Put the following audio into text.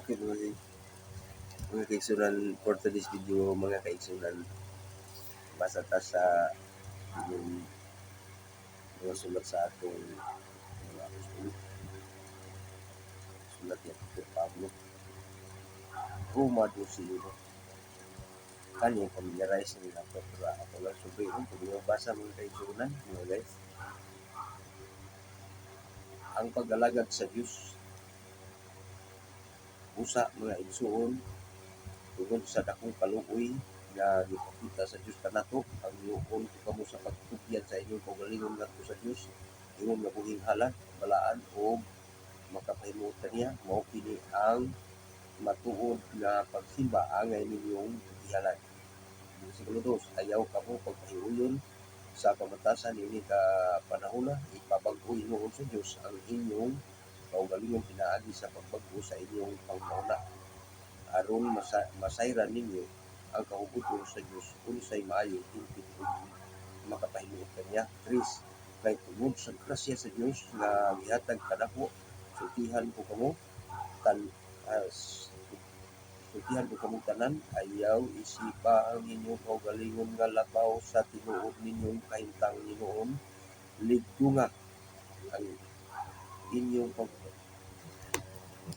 Okay mga kaigsunan, for today's video mga kaigsunan, basa ta sa yung mga sulat sa atong mga apostol. Sulat ni Apostol Pablo, Roma 12:1. Kani familiarize nila po, pero ako lang subuhin kung basa mga kaigsunan mga guys. Ang pag-alagad sa Diyos, usa mga igsuon, tungod sa dakong kaluoy nga gipakita sa Diyos kanato, ang iuon ko kamo sa pagtupyan sa inyong kaugalingon ngadto sa Diyos, ingon nga buhing halad, balaan o makapahimutan niya, mao kini ang matuod nga pagsimba angay ninyong ihalad. Siguro dos, ayaw kamo pagpahiuyon sa pamatasan ini ka panahon ipabag-o Ginoo sa Diyos ang inyong kaugalingon pinaagi sa pagbag-o sa inyong pangmauna aron masayran ninyo ang kahubuton sa Diyos unsay maayo hingpit ug makapahimutan niya. 3. Kay tungod sa grasya sa Diyos nga gihatag kanako, sultihan ko kamo sultihan ko kamo tanan, ayaw isipa ang inyong kaugalingon nga labaw sa tinuod ninyong kahimtang Ginoon, ligtunga ang inyong